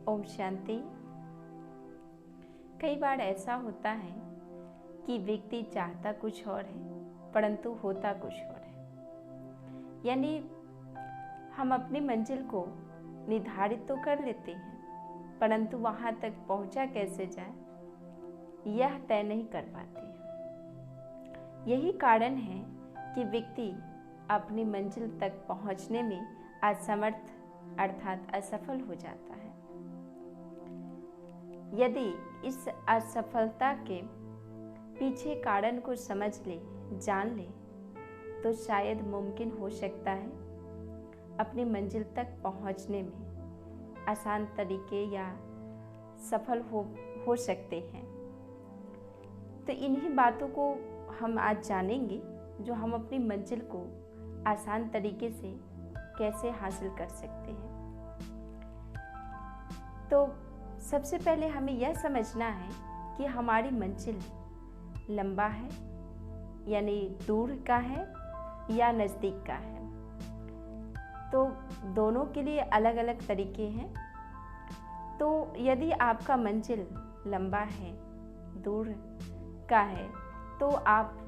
ओम शांति। कई बार ऐसा होता है कि व्यक्ति चाहता कुछ और है परंतु होता कुछ और है। यानी हम अपनी मंजिल को निर्धारित तो कर लेते हैं परंतु वहाँ तक पहुँचा कैसे जाए यह तय नहीं कर पाते हैं। यही कारण है कि व्यक्ति अपनी मंजिल तक पहुँचने में असमर्थ अर्थात असफल हो जाता है। यदि इस असफलता के पीछे कारण को समझ ले, जान ले, तो शायद मुमकिन हो सकता है अपनी मंजिल तक पहुंचने में आसान तरीके या सफल हो सकते हैं। तो इन्हीं बातों को हम आज जानेंगे जो हम अपनी मंजिल को आसान तरीके से कैसे हासिल कर सकते हैं। तो सबसे पहले हमें यह समझना है कि हमारी मंजिल लंबा है यानी दूर का है या नज़दीक का है। तो दोनों के लिए अलग अलग तरीके हैं। तो यदि आपका मंजिल लंबा है, दूर का है, तो आप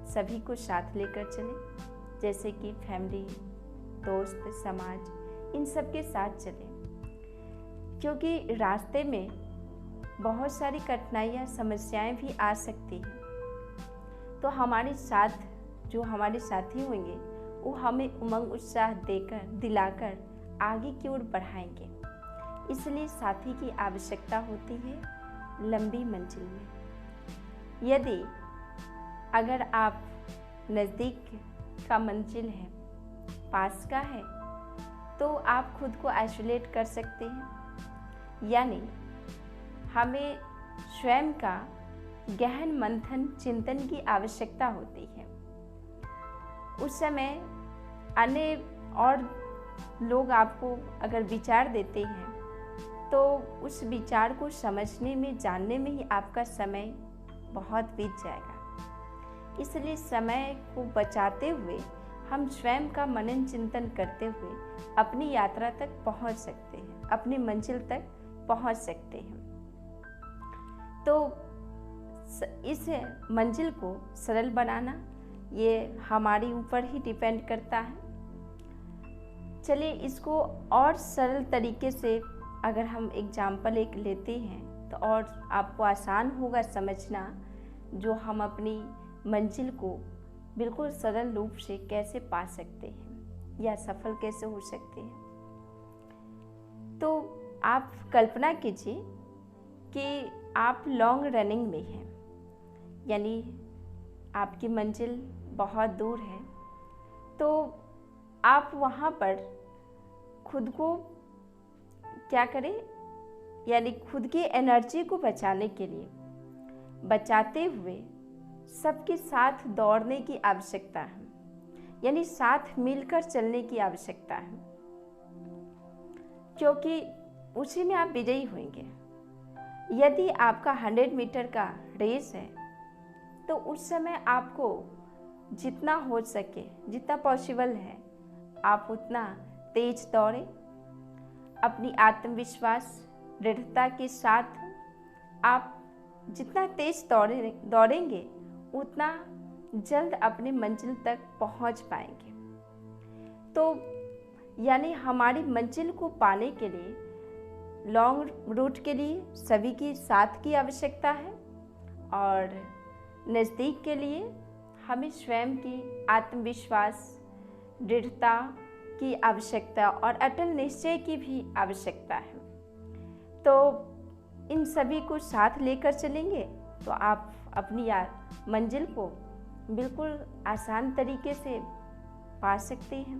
सभी को साथ लेकर चलें, जैसे कि फैमिली, दोस्त, समाज, इन सब के साथ चलें, क्योंकि रास्ते में बहुत सारी कठिनाइयाँ, समस्याएं भी आ सकती हैं। तो हमारे साथ जो हमारे साथी होंगे वो हमें उमंग उत्साह देकर, दिलाकर आगे की ओर बढ़ाएंगे। इसलिए साथी की आवश्यकता होती है लंबी मंजिल में। यदि अगर आप नज़दीक का मंजिल है, पास का है, तो आप खुद को आइसोलेट कर सकते हैं। यानी हमें स्वयं का गहन मंथन, चिंतन की आवश्यकता होती है। उस समय अन्य और लोग आपको अगर विचार देते हैं तो उस विचार को समझने में, जानने में ही आपका समय बहुत बीत जाएगा। इसलिए समय को बचाते हुए हम स्वयं का मनन चिंतन करते हुए अपनी यात्रा तक पहुंच सकते हैं, अपनी मंजिल तक पहुंच सकते हैं। तो इस मंजिल को सरल बनाना ये हमारे ऊपर ही डिपेंड करता है। चलिए इसको और सरल तरीके से अगर हम एग्जाम्पल एक लेते हैं तो और आपको आसान होगा समझना, जो हम अपनी मंजिल को बिल्कुल सरल रूप से कैसे पा सकते हैं या सफल कैसे हो सकते हैं। तो आप कल्पना कीजिए कि आप लॉन्ग रनिंग में हैं, यानी आपकी मंजिल बहुत दूर है। तो आप वहाँ पर खुद को क्या करें, यानी खुद की एनर्जी को बचाने के लिए, बचाते हुए सबके साथ दौड़ने की आवश्यकता है, यानी साथ मिलकर चलने की आवश्यकता है, क्योंकि उसी में आप विजयी होंगे। यदि आपका 100 मीटर का रेस है तो उस समय आपको जितना हो सके, जितना पॉसिबल है, आप उतना तेज दौड़ें। अपनी आत्मविश्वास, दृढ़ता के साथ आप जितना तेज दौड़ेंगे उतना जल्द अपनी मंजिल तक पहुंच पाएंगे। तो यानी हमारी मंजिल को पाने के लिए, लॉन्ग रूट के लिए सभी की साथ की आवश्यकता है, और नज़दीक के लिए हमें स्वयं की आत्मविश्वास, दृढ़ता की आवश्यकता और अटल निश्चय की भी आवश्यकता है। तो इन सभी को साथ लेकर चलेंगे तो आप अपनी मंजिल को बिल्कुल आसान तरीके से पा सकते हैं।